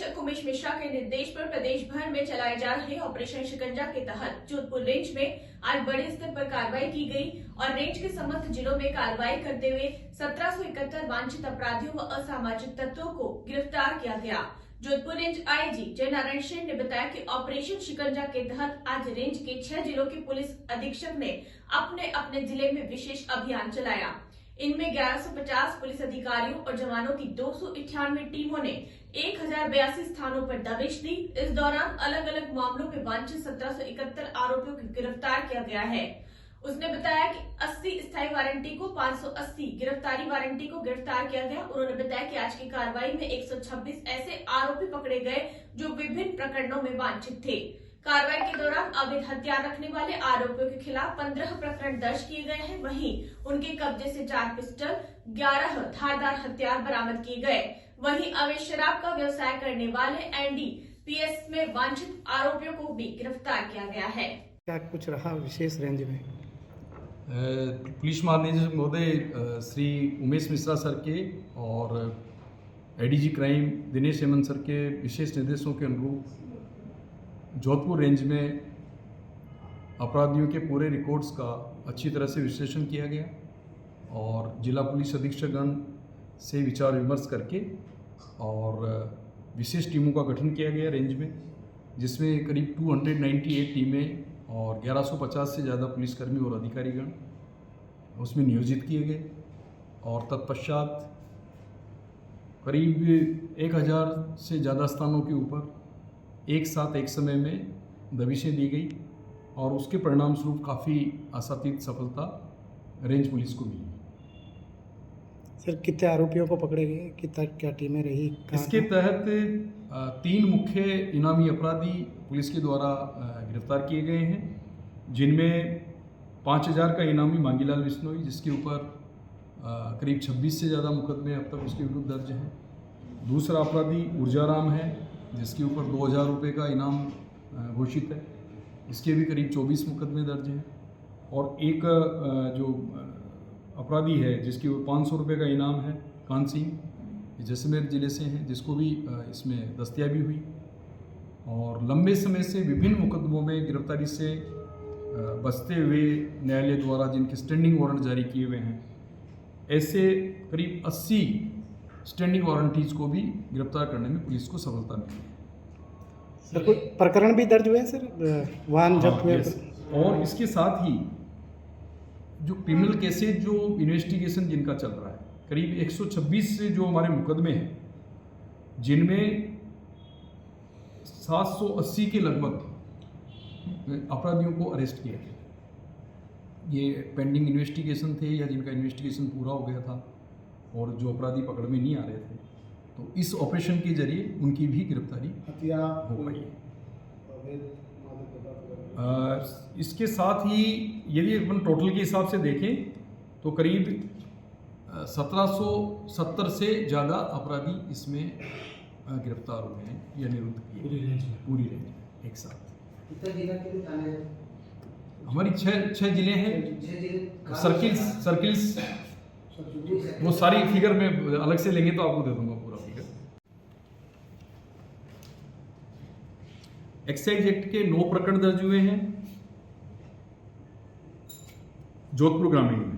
निरीक्षक उमेश मिश्रा के निर्देश पर प्रदेश भर में चलाए जा रहे ऑपरेशन शिकंजा के तहत जोधपुर रेंज में आज बड़े स्तर पर कार्रवाई की गई और रेंज के समस्त जिलों में कार्रवाई करते हुए 1771 वांछित अपराधियों व असामाजिक तत्वों को गिरफ्तार किया गया। जोधपुर रेंज आईजी जय नारायण सिंह ने बताया कि ऑपरेशन शिकंजा के तहत आज रेंज के 6 जिलों के पुलिस अधीक्षक ने अपने अपने जिले में विशेष अभियान चलाया। इनमें 1150 पुलिस अधिकारियों और जवानों की 298 टीमों ने 1082 स्थानों पर दबिश दी। इस दौरान अलग अलग मामलों में वांछित 1771 आरोपियों को गिरफ्तार किया गया है। उसने बताया कि 80 स्थायी वारंटी को 580 गिरफ्तारी वारंटी को गिरफ्तार किया गया। उन्होंने बताया कि आज की कार्रवाई में 126 ऐसे आरोपी पकड़े गए जो विभिन्न प्रकरणों में वांछित थे। कार्रवाई के दौरान अवैध हथियार रखने वाले आरोपियों के खिलाफ 15 प्रकरण दर्ज किए गए हैं। वहीं उनके कब्जे से 4 पिस्टल, 11 धारदार हथियार बरामद किए गए। वहीं अवैध शराब का व्यवसाय करने वाले एनडीपीएस में वांछित आरोपियों को भी गिरफ्तार किया गया है। क्या कुछ रहा विशेष रेंज में? पुलिस महानिदेशक महोदय श्री उमेश मिश्रा सर के और ADG crime Dinesh Hemant sir के विशेष निर्देशों के अनुरूप जोधपुर रेंज में अपराधियों के पूरे रिकॉर्ड्स का अच्छी तरह से विश्लेषण किया गया और जिला पुलिस अधीक्षकगण से विचार विमर्श करके और विशेष टीमों का गठन किया गया रेंज में, जिसमें करीब 298 टीमें और 1150 से ज़्यादा पुलिसकर्मी और अधिकारीगण उसमें नियोजित किए गए और तत्पश्चात करीब 1000 से ज़्यादा स्थानों के ऊपर एक साथ एक समय में दबिशें दी गई और उसके परिणाम स्वरूप काफ़ी आशातीत सफलता रेंज पुलिस को मिली। सर कितने आरोपियों को पकड़े गए, कितना क्या टीमें रही? इसके तहत 3 मुख्य इनामी अपराधी पुलिस के द्वारा गिरफ्तार किए गए हैं, जिनमें 5000 का इनामी मांगीलाल बिश्नोई, जिसके ऊपर करीब 26 से ज़्यादा मुकदमे अब तक उसके विरुद्ध दर्ज हैं। दूसरा अपराधी ऊर्जाराम है, जिसके ऊपर 2000 रुपये का इनाम घोषित है, इसके भी करीब 24 मुकदमे दर्ज हैं। और एक जो अपराधी है जिसके ऊपर 500 रुपये का इनाम है, कान सिंह, जैसलमेर जिले से हैं, जिसको भी इसमें दस्तयाबी हुई। और लंबे समय से विभिन्न मुकदमों में गिरफ्तारी से बचते हुए न्यायालय द्वारा जिनके स्टैंडिंग वारंट जारी किए हुए हैं, ऐसे करीब 80 स्टैंडिंग वारंटीज को भी गिरफ्तार करने में पुलिस को सफलता मिली है। सर कोई प्रकरण भी दर्ज हुए सर वाहन जब्त हुए? और इसके साथ ही जो क्रिमिनल केसेज जो इन्वेस्टिगेशन जिनका चल रहा है, करीब 126 से जो हमारे मुकदमे हैं, जिनमें 780 के लगभग अपराधियों को अरेस्ट किया गया। ये पेंडिंग इन्वेस्टिगेशन थे या जिनका इन्वेस्टिगेशन पूरा हो गया था और जो अपराधी पकड़ में नहीं आ रहे थे, तो इस ऑपरेशन के जरिए उनकी भी गिरफ्तारी हो गई। इसके साथ ही यदि अपन टोटल के हिसाब से देखें तो करीब 1770 से ज़्यादा अपराधी इसमें गिरफ्तार हुए हैं या निरुद्ध किए पूरी रेंज एक साथ। हमारी 6 जिले हैं। सर्किल्स वो सारी फिगर में अलग से लेंगे तो आपको दे दूंगा पूरा फिगर। एक्साइज एक्ट के 9 प्रकरण दर्ज हुए हैं जोधपुर ग्रामीण में।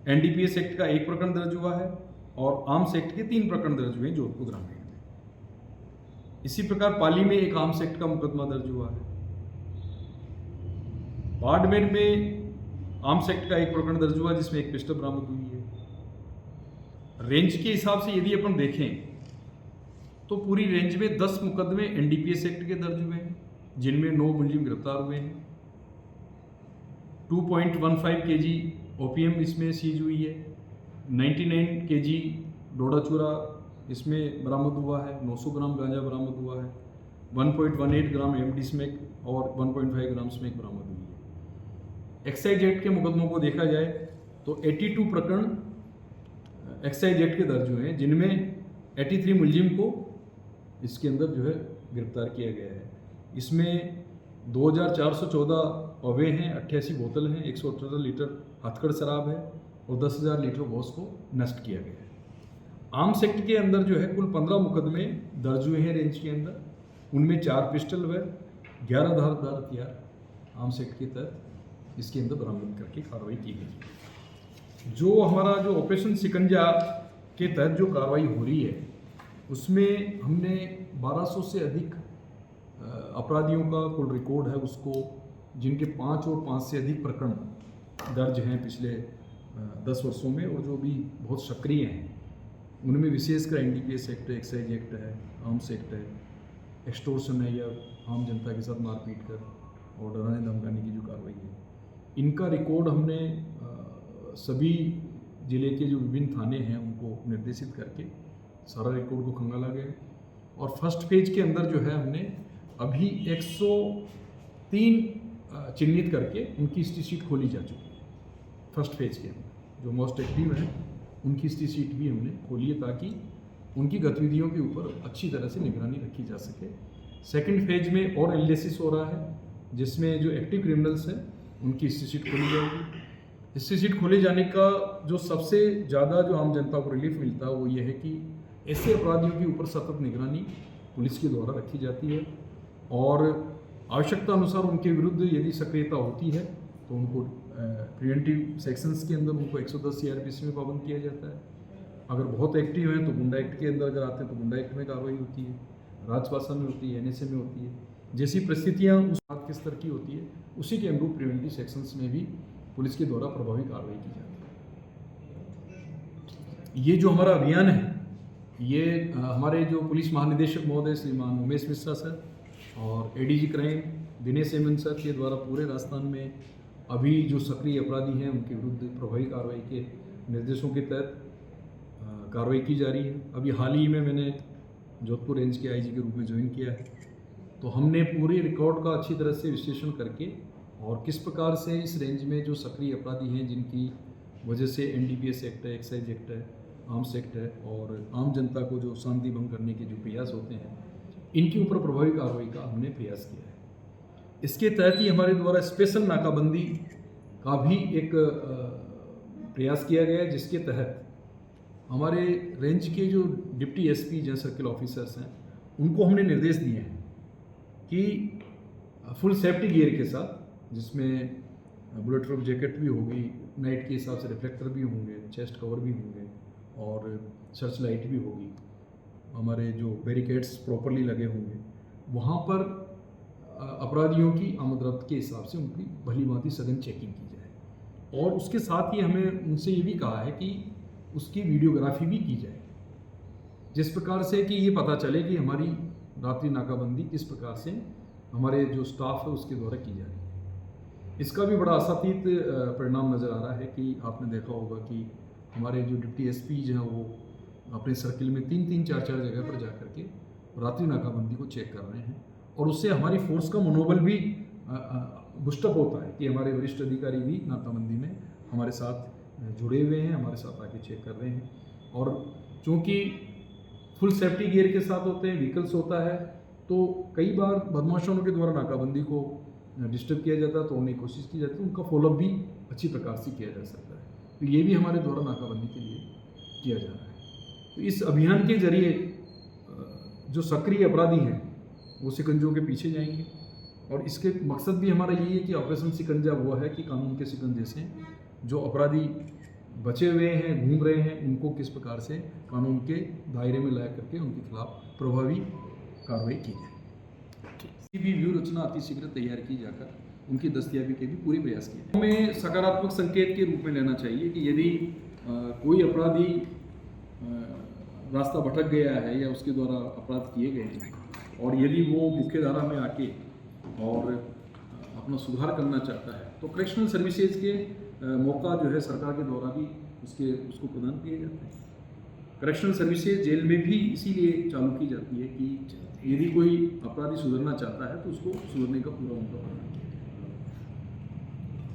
एनडीपीएस एक्ट का 1 प्रकरण दर्ज हुआ है और आर्म्स एक्ट के 3 प्रकरण दर्ज हुए हैं जोधपुर ग्रामीण में। इसी प्रकार पाली में एक आर्म्स एक्ट का मुकदमा दर्ज हुआ है। बाड़मेर में आर्म्स एक्ट का 1 प्रकरण दर्ज हुआ जिसमें एक पिस्टल बरामद हुई है। रेंज के हिसाब से यदि अपन देखें तो पूरी रेंज में 10 मुकदमे एनडीपीएस एक्ट के दर्ज हुए हैं, जिनमें 9 मुलजिम गिरफ्तार हुए हैं। 2.15 kg ओपीएम इसमें सीज हुई है। 99 kg डोडा चूरा इसमें बरामद हुआ है। 900 ग्राम गांजा बरामद हुआ है। 1.18 ग्राम एमडी स्मैक और 1.5 ग्राम स्मैक बरामद हुई है। एक्साइज एक्ट के मुकदमों को देखा जाए तो 82 प्रकरण एक्साइज एक्ट के दर्ज हुए हैं, जिनमें 83 मुलजिम को इसके अंदर जो है गिरफ्तार किया गया है। इसमें 2414 पवे हैं, 88 बोतल हैं, 118 लीटर हथकड़ शराब है और 10,000 लीटर घोष को नष्ट किया गया है। आर्म्स एक्ट के अंदर जो है कुल 15 मुकदमे दर्ज हुए हैं रेंज के अंदर, उनमें 4 पिस्टल व 11 धारदार हथियार आर्म्स एक्ट के तहत इसके अंदर बरामद करके कार्रवाई की गई। जो हमारा जो ऑपरेशन शिकंजा के तहत जो कार्रवाई हो रही है उसमें हमने 1200 से अधिक अपराधियों का कुल रिकॉर्ड है उसको, जिनके 5 और 5 से अधिक प्रकरण दर्ज हैं पिछले 10 वर्षों में, और जो भी बहुत सक्रिय हैं उनमें विशेषकर NDPS एक्ट है, एक्साइज एक्ट है, आर्म्स एक्ट है, एक्सटोर्शन है या आम जनता के साथ मारपीट कर और डराने धमकाने की जो कार्रवाई है, इनका रिकॉर्ड हमने सभी जिले के जो विभिन्न थाने हैं उनको निर्देशित करके सारा रिकॉर्ड को खंगाला गया। और फर्स्ट फेज के अंदर जो है हमने अभी 103 चिन्हित करके उनकी हिस्ट्री शीट खोली जा चुकी है। फर्स्ट फेज के अंदर जो मोस्ट एक्टिव हैं उनकी हिस्ट्री शीट भी हमने खोली है ताकि उनकी गतिविधियों के ऊपर अच्छी तरह से निगरानी रखी जा सके। सेकंड फेज में और एनालिसिस हो रहा है जिसमें जो एक्टिव क्रिमिनल्स हैं उनकी हिस्ट्री शीट खोली जाएगी। हिस्ट्री शीट खोले जाने का जो सबसे ज़्यादा जो आम जनता को रिलीफ मिलता है वो ये है कि ऐसे अपराधियों के ऊपर सतत निगरानी पुलिस के द्वारा रखी जाती है और आवश्यकता अनुसार उनके विरुद्ध यदि सक्रियता होती है तो उनको प्रिवेंटिव सेक्शंस के अंदर उनको 110 CRPC में पाबंद किया जाता है। अगर बहुत एक्टिव हैं तो गुंडा एक्ट के अंदर अगर आते हैं तो गुंडा एक्ट में कार्रवाई होती है, राजपासा में होती है, NSA में होती है। जैसी परिस्थितियाँ उस बात के स्तर की होती है उसी के अनुरूप प्रिवेंटिव सेक्शंस में भी पुलिस के द्वारा प्रभावी कार्रवाई की जाती है। ये जो हमारा अभियान है ये हमारे जो पुलिस महानिदेशक महोदय श्रीमान उमेश मिश्रा सर और ADG crime Dinesh Hemant sir के द्वारा पूरे राजस्थान में अभी जो सक्रिय अपराधी हैं उनके विरुद्ध प्रभावी कार्रवाई के निर्देशों के तहत कार्रवाई की जा रही है। अभी हाल ही में मैंने जोधपुर रेंज के IG के रूप में ज्वाइन किया है, तो हमने पूरे रिकॉर्ड का अच्छी तरह से विश्लेषण करके और किस प्रकार से इस रेंज में जो सक्रिय अपराधी हैं जिनकी वजह से NDPS एक्ट है, एक्साइज एक्ट है, आर्म्स एक्ट है और आम जनता को जो शांति भंग करने के जो प्रयास होते हैं इनके ऊपर प्रभावी कार्रवाई का हमने प्रयास किया है। इसके तहत ही हमारे द्वारा स्पेशल नाकाबंदी का भी एक प्रयास किया गया है, जिसके तहत हमारे रेंज के जो डिप्टी SP या सर्किल ऑफिसर्स हैं उनको हमने निर्देश दिए हैं कि फुल सेफ्टी गियर के साथ, जिसमें बुलेट प्रूफ जैकेट भी होगी, नाइट के हिसाब से रिफ्लेक्टर भी होंगे, चेस्ट कवर भी होंगे और सर्च लाइट भी होगी, हमारे जो बैरिकेड्स प्रॉपरली लगे होंगे, वहाँ पर अपराधियों की आमद रफ्त के हिसाब से उनकी भली भांति सघन चेकिंग की जाए। और उसके साथ ही हमें उनसे ये भी कहा है कि उसकी वीडियोग्राफी भी की जाए, जिस प्रकार से कि ये पता चले कि हमारी रात्रि नाकाबंदी किस प्रकार से हमारे जो स्टाफ है उसके द्वारा की जा रही है। इसका भी बड़ा आशातीत परिणाम नज़र आ रहा है कि आपने देखा होगा कि हमारे जो डिप्टी SPs हैं वो अपने सर्किल में 3-3, 4-4 जगह पर जा कर के रात्रि नाकाबंदी को चेक कर रहे हैं और उससे हमारी फोर्स का मनोबल भी बुस्टअप होता है कि हमारे वरिष्ठ अधिकारी भी नाकाबंदी में हमारे साथ जुड़े हुए हैं, हमारे साथ आके चेक कर रहे हैं। और चूँकि फुल सेफ्टी गियर के साथ होते हैं, व्हीकल्स होता है, तो कई बार बदमाशों के द्वारा नाकाबंदी को डिस्टर्ब किया जाता है, तोड़ने की कोशिश की जाती है, उनका फॉलोअप भी अच्छी प्रकार से किया जा सकता है। तो ये भी हमारे द्वारा नाकाबंदी के लिए किया जा रहा है। तो इस अभियान के जरिए जो सक्रिय अपराधी हैं वो शिकंजों के पीछे जाएंगे और इसके मकसद भी हमारा यही है कि ऑपरेशन शिकंजा वो है कि कानून के शिकंजे से जो अपराधी बचे हुए हैं, घूम रहे हैं, उनको किस प्रकार से कानून के दायरे में ला करके उनके खिलाफ प्रभावी कार्रवाई की जाए। किसी भी व्यू रचना अतिशीघ्र तैयार की जाकर उनकी दस्तयाबी के भी पूरी प्रयास किए। हमें सकारात्मक संकेत के रूप में लेना चाहिए कि यदि कोई अपराधी रास्ता भटक गया है या उसके द्वारा अपराध किए गए हैं और यदि वो मुख्य धारा में आके और अपना सुधार करना चाहता है तो करेक्शनल सर्विसेज के मौका जो है सरकार के द्वारा भी उसको प्रदान किए जाते हैं। करेक्शनल सर्विसेज जेल में भी इसीलिए चालू की जाती है कि यदि कोई अपराधी सुधरना चाहता है तो उसको सुधरने का पूरा मौका प्रदान किया